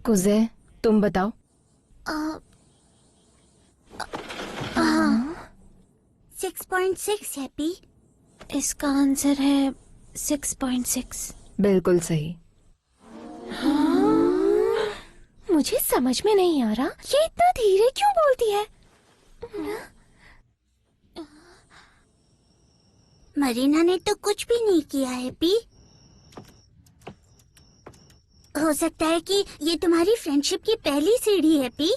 कुज़े, तुम बताओ। 6.6 हैप्पी। इसका आंसर है 6.6। बिल्कुल सही। मुझे समझ में नहीं आ रहा ये इतना धीरे क्यों बोलती है। मरीना ने तो कुछ भी नहीं किया हैप्पी। हो सकता है कि ये तुम्हारी फ्रेंडशिप की पहली सीढ़ी है हैप्पी।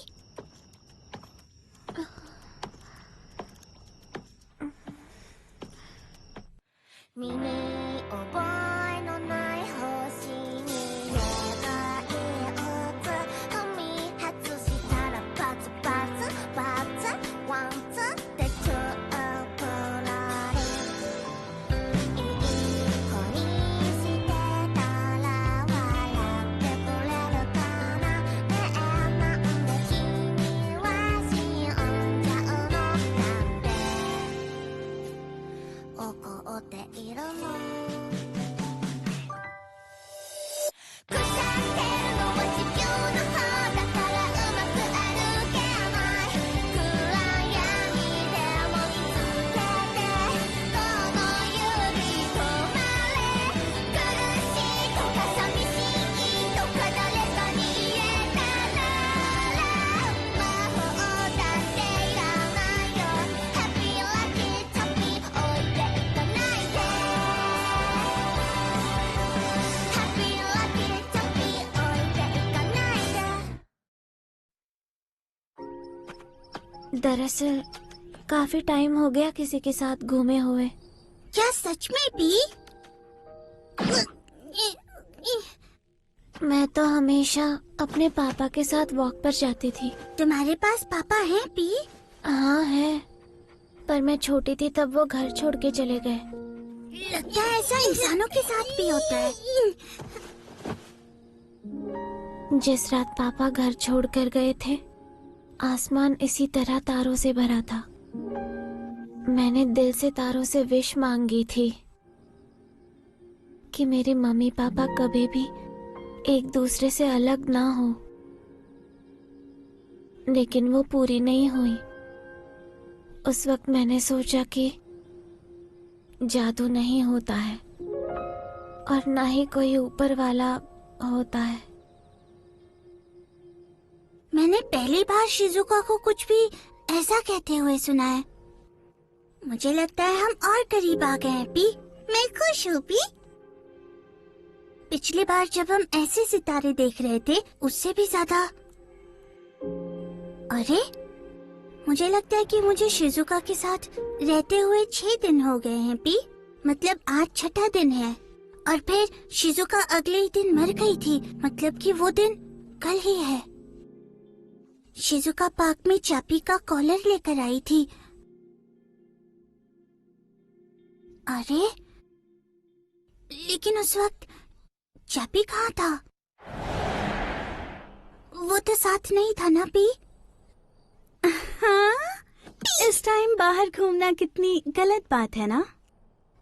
दरअसल काफी टाइम हो गया किसी के साथ घूमे हुए। क्या सच में भी? मैं तो हमेशा अपने पापा के साथ वॉक पर जाती थी। तुम्हारे पास पापा हैं पी? हाँ है, पर मैं छोटी थी तब वो घर छोड़ के चले गए। लगता है ऐसा इंसानों के साथ भी होता है। जिस रात पापा घर छोड़ कर गए थे, आसमान इसी तरह तारों से भरा था। मैंने दिल से तारों से विश मांगी थी कि मेरे मम्मी पापा कभी भी एक दूसरे से अलग ना हो, लेकिन वो पूरी नहीं हुई। उस वक्त मैंने सोचा कि जादू नहीं होता है और ना ही कोई ऊपर वाला होता है। मैंने पहली बार शिजुका को कुछ भी ऐसा कहते हुए सुना है। मुझे लगता है हम और करीब आ गए हैं पी। मैं खुश हूँ पी। पिछली बार जब हम ऐसे सितारे देख रहे थे उससे भी ज्यादा। अरे मुझे लगता है कि मुझे शिजुका के साथ रहते हुए 6 दिन हो गए हैं पी। मतलब आज 6ठा दिन है और फिर शिजुका अगले ही दिन मर गई थी। मतलब कि वो दिन कल ही है। शिजुका पार्क में चापी का कॉलर लेकर आई थी। अरे लेकिन उस वक्त चापी कहाँ था? वो तो साथ नहीं था ना पी? हाँ, इस टाइम बाहर घूमना कितनी गलत बात है ना।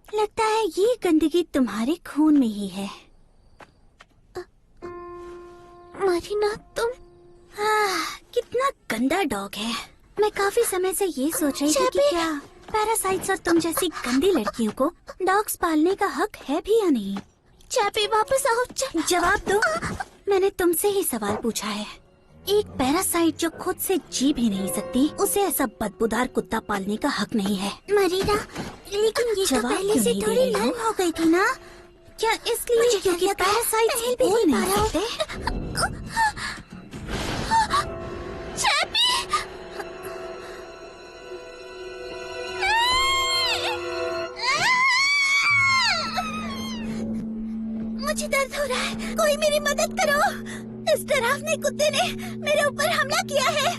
लगता है ये गंदगी तुम्हारे खून में ही है। मरीना तुम कितना गंदा डॉग है। मैं काफी समय से ये सोच रही थी कि क्या पैरासाइट्स और तुम जैसी गंदी लड़कियों को डॉग्स पालने का हक है भी या नहीं। चापी वापस आओ। जवाब दो। मैंने तुमसे ही सवाल पूछा है। एक पैरासाइट जो खुद से जी भी नहीं सकती, उसे ऐसा बदबूदार कुत्ता पालने का हक नहीं है। मरीना, लेकिन ये तो पहले से थोड़ी नरम हो गई थी ना। क्या इसलिए क्योंकि पैरासाइट्स ही बोल नहीं सकते? मुझे दर्द हो रहा है, कोई मेरी मदद करो। इस डरावने कुत्ते ने मेरे ऊपर हमला किया है।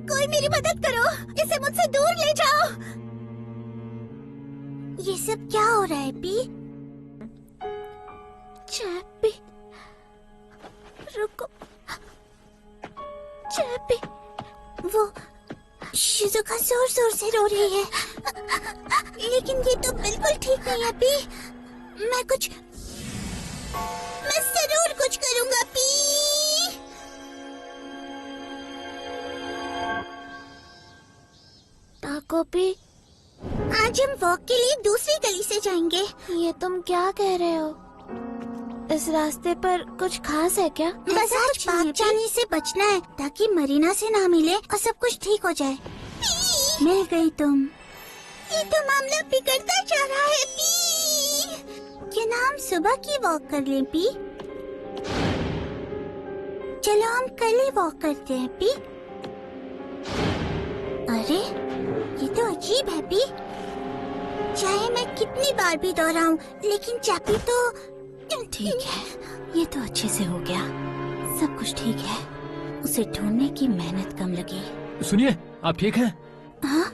कोई मेरी मदद करो, इसे मुझसे दूर ले जाओ। ये सब क्या हो रहा है पी? चैपी रुको। चैपी वो शिजुका जोर जोर से रो रही है। लेकिन ये तो बिल्कुल ठीक नहीं है पी। मैं जरूर कुछ करूंगा पी। हो पी? आज हम वॉक के लिए दूसरी गली से जाएंगे। ये तुम क्या कह रहे हो? इस रास्ते पर कुछ खास है क्या? बस आज पार्क जाने से बचना है ताकि मरीना से ना मिले और सब कुछ ठीक हो जाए। मिल गई तुम। ये तो मामला बिगड़ता जा रहा है पी। क्या नाम सुबह की वॉक कर लें पी? चलो हम कल ही वॉक करते हैं पी। अरे ये तो अजीब है पी। चाहे मैं कितनी बार भी दोहराऊं लेकिन चापी तो ठीक है, ये तो अच्छे से हो गया। सब कुछ ठीक है। उसे ढूंढने की मेहनत कम लगी। सुनिए, आप ठीक हैं? हाँ,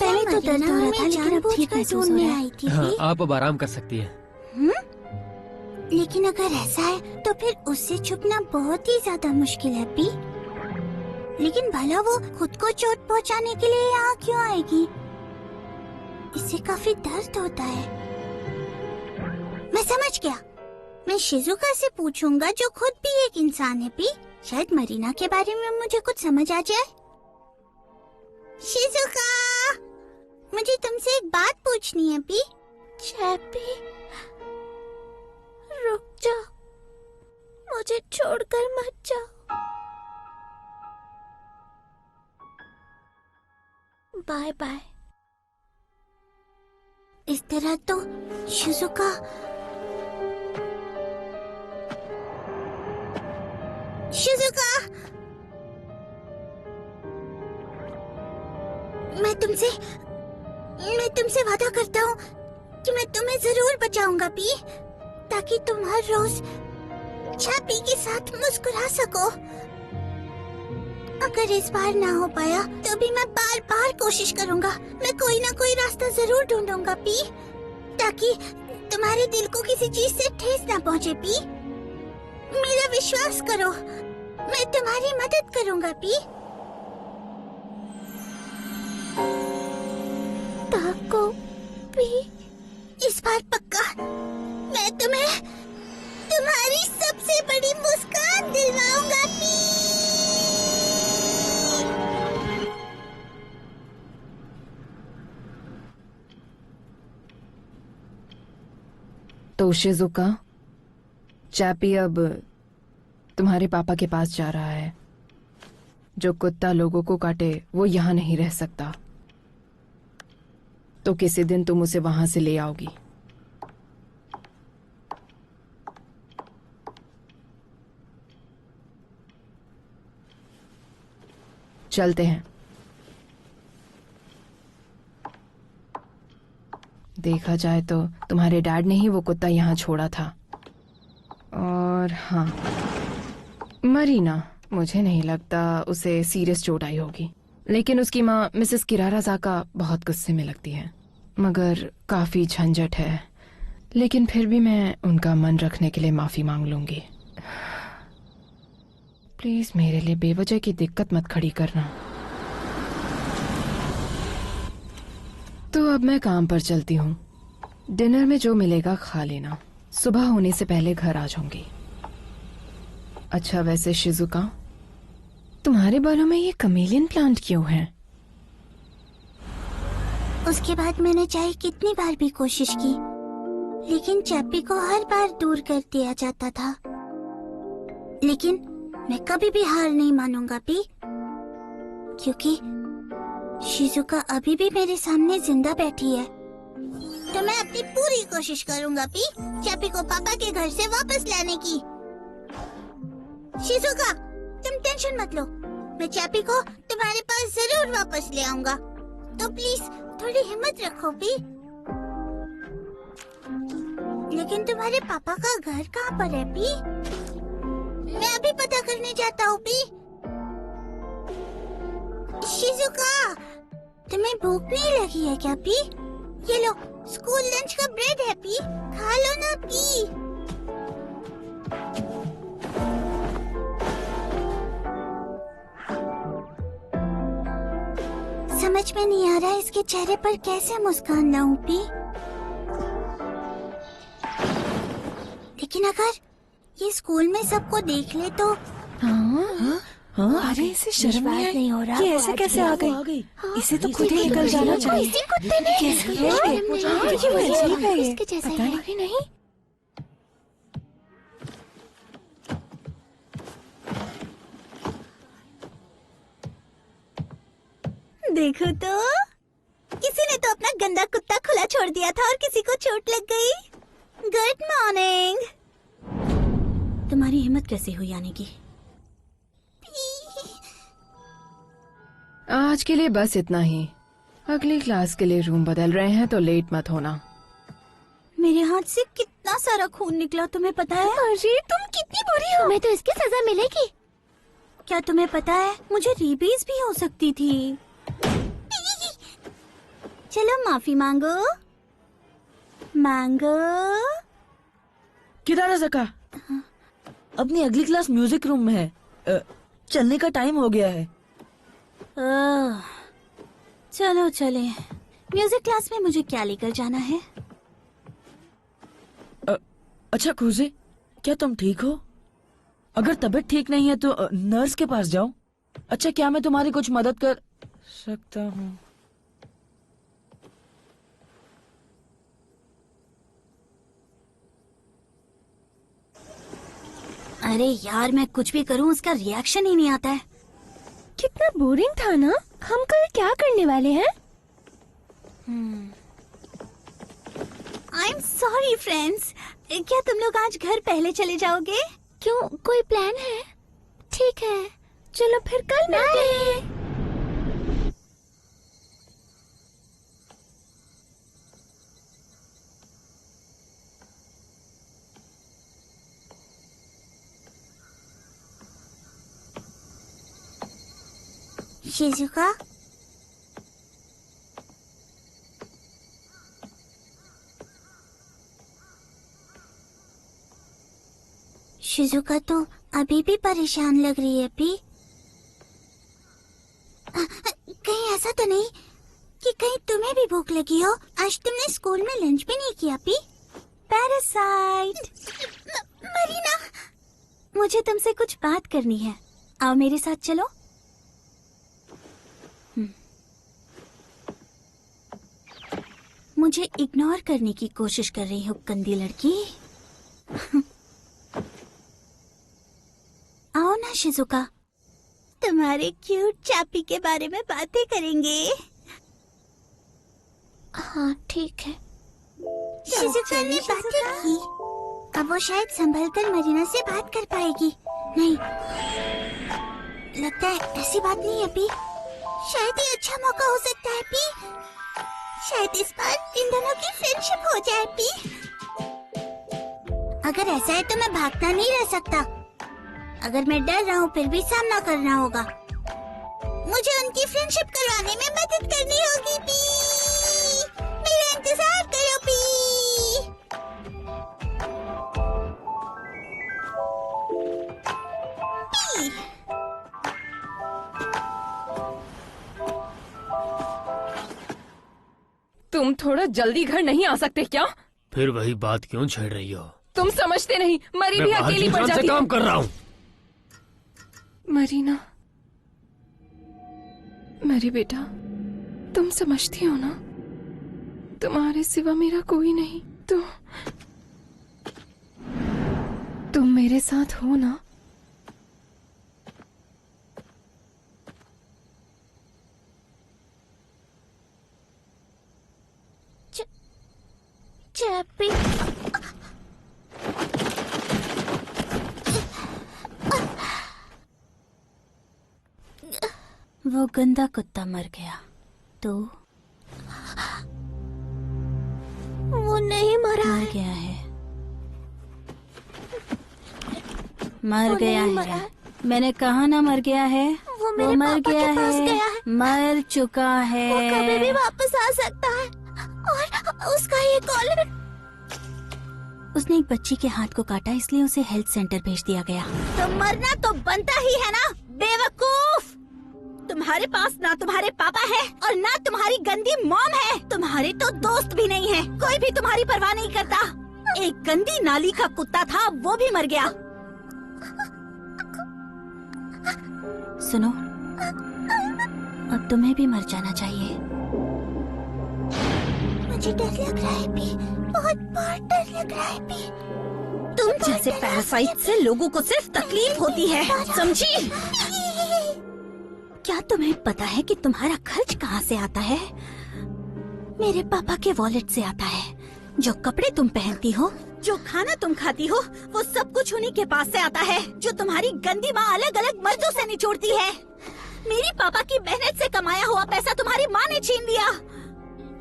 पहले तो दर्द हो रहा था लेकिन अब ठीक महसूस हो रहा है। आई थी हाँ, पी। आप अब आराम कर सकती हैं। लेकिन अगर ऐसा है तो फिर उससे छुपना बहुत ही ज्यादा मुश्किल है पी। लेकिन भला वो खुद को चोट पहुंचाने के लिए यहाँ क्यों आएगी? इससे काफी दर्द होता है। मैं समझ गया। मैं शिजुका से पूछूंगा जो खुद भी एक इंसान है पी। शायद मरीना के बारे में मुझे कुछ समझ आ जाए। शिजुका, मुझे तुमसे एक बात पूछनी है पी। चैपी, रुक जाओ, मुझे छोड़कर मत जाओ। Bye bye. इस तरह तो शिजुका मैं तुमसे वादा करता हूँ कि मैं तुम्हें जरूर बचाऊंगा पी, ताकि तुम हर रोज चापी के साथ मुस्कुरा सको। अगर इस बार ना हो पाया तो भी मैं बार बार कोशिश करूंगा। मैं कोई ना कोई रास्ता जरूर ढूंढूंगा पी, ताकि तुम्हारे दिल को किसी चीज से ठेस ना पहुंचे पी। मेरा विश्वास करो, मैं तुम्हारी मदद करूंगा पी। ताको पी, इस बार पक्का मैं तुम्हें तुम्हारी सबसे बड़ी मुस्कान दिलवाऊंगा पी। तो शिजुका, चैपी अब तुम्हारे पापा के पास जा रहा है। जो कुत्ता लोगों को काटे वो यहाँ नहीं रह सकता। तो किसी दिन तुम उसे वहां से ले आओगी। चलते हैं। देखा जाए तो तुम्हारे डैड ने ही वो कुत्ता यहाँ छोड़ा था। और हाँ, मरीना, मुझे नहीं लगता उसे सीरियस चोट आई होगी, लेकिन उसकी माँ मिसेस किराराजाका बहुत गुस्से में लगती है। मगर काफी झंझट है, लेकिन फिर भी मैं उनका मन रखने के लिए माफी मांग लूंगी। प्लीज मेरे लिए बेवजह की दिक्कत मत खड़ी करना। तो अब मैं काम पर चलती हूँ। डिनर में जो मिलेगा खा लेना। सुबह होने से पहले घर आ जाऊंगी। अच्छा, वैसे शिजुका, तुम्हारे बालों में ये कमेलियन प्लांट क्यों है? उसके बाद मैंने चाहे कितनी बार भी कोशिश की, लेकिन चैपी को हर बार दूर कर दिया जाता था। लेकिन मैं कभी भी हार नहीं मानूंगा पी, क्योंकि शिजुका अभी भी मेरे सामने जिंदा बैठी है। तो मैं अपनी पूरी कोशिश करूंगा पी, चैपी को पापा के घर से वापस लाने की। शिजुका, तुम टेंशन मत लो, मैं चैपी को तुम्हारे पास जरूर वापस ले आऊंगा। तो प्लीज थोड़ी हिम्मत रखो पी। लेकिन तुम्हारे पापा का घर कहाँ पर है पी? मैं अभी पता करने जाता हूँ पी। शिजुका, तुम्हें भूख नहीं लगी है क्या पी? ये लो, स्कूल लंच का ब्रेड है पी, खा लो ना पी। समझ में नहीं आ रहा इसके चेहरे पर कैसे मुस्कान लाऊं पी। लेकिन अगर ये स्कूल में सबको देख ले तो। हाँ? हाँ? अरे इसे शर्म नहीं आई नहीं हो रहा, कि वो ऐसे आज कैसे भी आ आ गई? गई। इसे तो ये खुद ही तो निकल इसी जाना कुत्ते चाहिए। इसी कुत्ते ने कैसे ये ये अजीब है ये। इसके जैसा पता ही है। नहीं नहीं। देखो तो, किसी ने तो अपना गंदा कुत्ता खुला छोड़ दिया था और किसी को चोट लग गई। Good morning. तुम्हारी हिम्मत कैसे हुई आने की? आज के लिए बस इतना ही। अगली क्लास के लिए रूम बदल रहे हैं तो लेट मत होना। मेरे हाथ से कितना सारा खून निकला, तुम्हें पता है? अरे तुम कितनी बुरी हो। तुम्हें तो इसकी सजा मिलेगी। क्या तुम्हें पता है, मुझे रेबीज भी हो सकती थी। चलो माफी मांगो, मांगो। किधर है जका? अपनी अगली क्लास म्यूजिक रूम में है। चलने का टाइम हो गया है। चलो चले। म्यूजिक क्लास में मुझे क्या लेकर जाना है? अच्छा खुशी, क्या तुम ठीक हो? अगर तबीयत ठीक नहीं है तो नर्स के पास जाओ। अच्छा, क्या मैं तुम्हारी कुछ मदद कर सकता हूँ? अरे यार, मैं कुछ भी करूं उसका रिएक्शन ही नहीं आता है। कितना बोरिंग था ना। हम कल क्या करने वाले हैं? I am sorry friends. क्या तुम लोग आज घर पहले चले जाओगे? क्यों, कोई प्लान है? ठीक है, चलो फिर कल मिलते हैं। शिजुका, शिजुका तो अभी भी परेशान लग रही है पी। कहीं ऐसा तो नहीं कि कहीं तुम्हें भी भूख लगी हो? आज तुमने स्कूल में लंच भी नहीं किया पी। पैरासाइट। मरीना, मुझे तुमसे कुछ बात करनी है। आओ मेरे साथ चलो। मुझे इग्नोर करने की कोशिश कर रही हो गंदी लड़की। आओ ना शिजुका, तुम्हारे क्यूट चापी के बारे में बातें करेंगे। हाँ ठीक है। शिजुका ने बातें की। अब वो शायद संभल कर मरीना से बात कर पाएगी। नहीं, लगता है ऐसी बात नहीं है पी। शायद ये अच्छा मौका हो सकता है पी। शायद इस बार इन दोनों की फ्रेंडशिप हो जाए पी। अगर ऐसा है तो मैं भागता नहीं रह सकता। अगर मैं डर रहा हूँ फिर भी सामना करना होगा। मुझे उनकी फ्रेंडशिप करवाने में मदद करनी होगी पी। मेरा इंतजार करो पी। पी। तुम थोड़ा जल्दी घर नहीं आ सकते क्या? फिर वही बात क्यों छेड़ रही हो? तुम समझते नहीं, मरी मैं भी बाहर अकेली की पड़ दुकान से जाती काम है। कर रहा हूँ। मरीना, मरी बेटा, तुम समझती हो ना, तुम्हारे सिवा मेरा कोई नहीं। तुम मेरे साथ हो ना? चैपी, वो गंदा कुत्ता मर गया तो? वो नहीं मरा मर है। गया है, मर वो गया नहीं मरा है। है। मैंने कहा ना मर गया है। वो मेरे मर पापा गया के पास है, गया है। मर चुका है। वो कभी भी वापस आ सकता है। और उसका ये कॉलर। उसने एक बच्ची के हाथ को काटा, इसलिए उसे हेल्थ सेंटर भेज दिया गया। तो मरना तो बनता ही है ना, बेवकूफ। तुम्हारे पास ना तुम्हारे पापा है और ना तुम्हारी गंदी मॉम है। तुम्हारे तो दोस्त भी नहीं है, कोई भी तुम्हारी परवाह नहीं करता। एक गंदी नाली का कुत्ता था, वो भी मर गया। सुनो, अब तुम्हें भी मर जाना चाहिए। मुझे डर लग रहा है पी, बहुत बहुत डर लग रहा है पी। तुम जैसे पैरासाइट से लोगों को सिर्फ तकलीफ होती है, समझी? क्या तुम्हें पता है कि तुम्हारा खर्च कहाँ से आता है? मेरे पापा के वॉलेट से आता है। जो कपड़े तुम पहनती हो, जो खाना तुम खाती हो, वो सब कुछ उन्हीं के पास से आता है, जो तुम्हारी गंदी माँ अलग अलग मर्दों से निचोड़ती है। मेरी पापा की मेहनत से कमाया हुआ पैसा तुम्हारी माँ ने छीन लिया।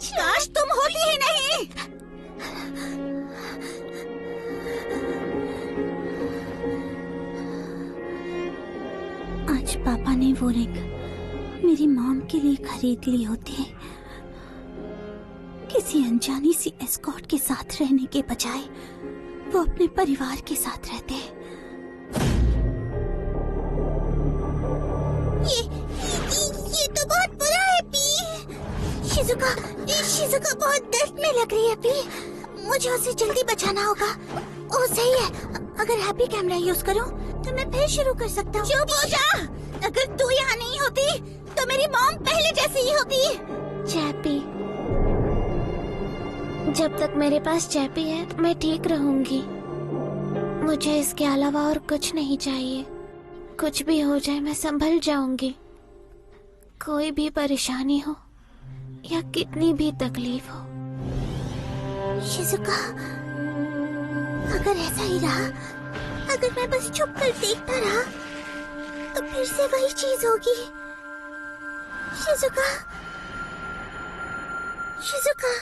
काश तुम होती ही नहीं। आज पापा ने वो रिंग मेरी मॉम के लिए खरीद ली होती, किसी अनजानी सी एस्कॉर्ट के साथ रहने के बजाय वो अपने परिवार के साथ रहते। ये तो बहुत बुरा है पी। शिजुका बहुत दर्द में लग रही है पी। मुझे उसे जल्दी बचाना होगा। ओ सही है, अगर हैप्पी कैमरा यूज करूं तो मैं फिर शुरू कर सकता हूँ। चुप हो जा। अगर तू यहाँ नहीं होती तो मेरी मॉम पहले जैसी ही होती। चैपी, जब तक मेरे पास चैपी है मैं ठीक रहूंगी। मुझे इसके अलावा और कुछ नहीं चाहिए। कुछ भी हो जाए मैं संभल जाऊंगी। कोई भी परेशानी हो या कितनी भी तकलीफ हो। शिजुका, अगर ऐसा ही रहा, अगर मैं बस चुप कर देखता रहा तो फिर से वही चीज होगी। शिजुका, शिजुका,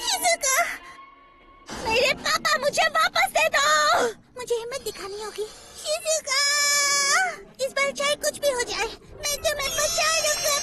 शिजुका, मेरे पापा मुझे वापस दे दो। मुझे हिम्मत दिखानी होगी। शिजुका, इस बार चाहे कुछ भी हो जाए मैं तुम्हें बचा लूंगा।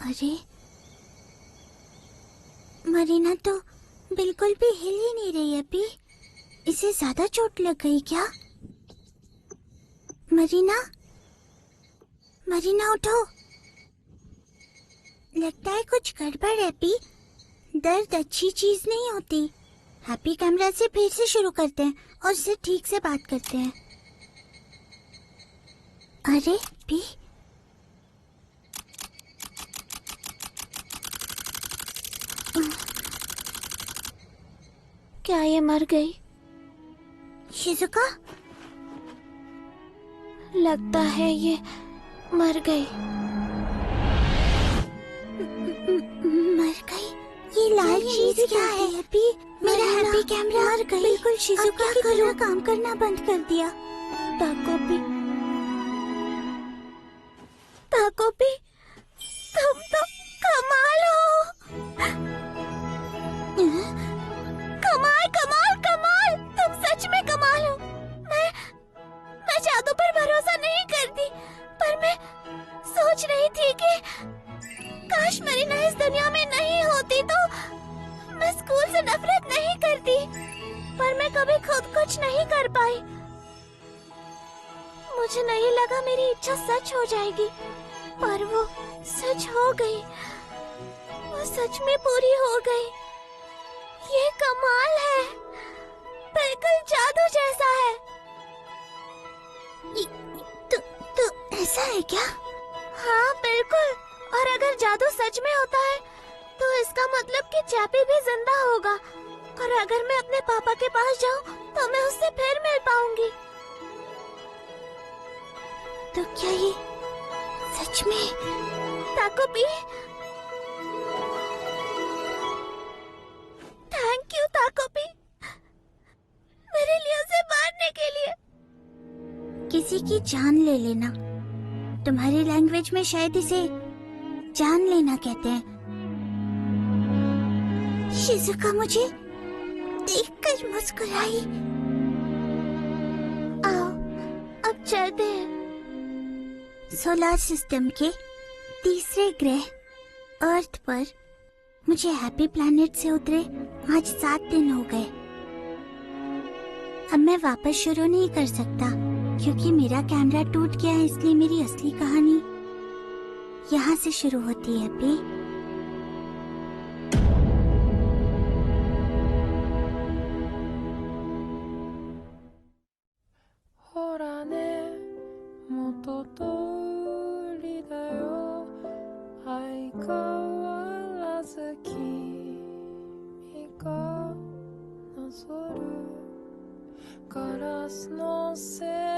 अरे, मरीना तो बिल्कुल भी हिल ही नहीं रही है अभी। इसे ज्यादा चोट लग गई क्या? मरीना, मरीना उठो। लगता है कुछ गड़बड़ है पी। दर्द अच्छी चीज नहीं होती। हैप्पी कैमरा से फिर से शुरू करते हैं और उससे ठीक से बात करते हैं। अरे पी, क्या ये मर गई? शिजुका, लगता है ये मर गई। मर गई? ये लाल चीज क्या है हैप्पी? मेरा हैप्पी कैमरा मर गई। बिल्कुल शिजुका की तरह काम करना बंद कर दिया। ताकोपी, ताकोपी, तुम तो कमाल हो। कमाल कमाल कमाल, तुम सच में कमाल हो। मैं जादू पर भरोसा नहीं करती, पर मैं सोच रही थी कि काश मरीना इस दुनिया में नहीं होती तो मैं स्कूल से नफरत नहीं करती, पर मैं कभी खुद कुछ नहीं कर पाई। मुझे नहीं लगा मेरी इच्छा सच हो जाएगी, पर वो सच हो गई। वो सच में पूरी हो गई। ये कमाल है, बिल्कुल जादू जैसा है। तो ऐसा है क्या? हाँ बिल्कुल। और अगर जादू सच में होता है तो इसका मतलब कि चैपी भी जिंदा होगा। और अगर मैं अपने पापा के पास जाऊं तो मैं उससे फिर मिल पाऊंगी। तो क्या ये सच में? ताकोपी, थैंक यू ताकोपी, मेरे लिए उसे मारने के लिए। किसी की जान ले लेना, तुम्हारी लैंग्वेज में शायद इसे जान लेना कहते हैं। शिजुका मुझे देखकर मुस्कुराई। आओ अब चलते हैं। सोलर सिस्टम के तीसरे ग्रह अर्थ पर मुझे हैप्पी प्लैनेट से उतरे आज 7 दिन हो गए। अब मैं वापस शुरू नहीं कर सकता क्योंकि मेरा कैमरा टूट गया है, इसलिए मेरी असली कहानी यहाँ से शुरू होती है पी।ガラスのせ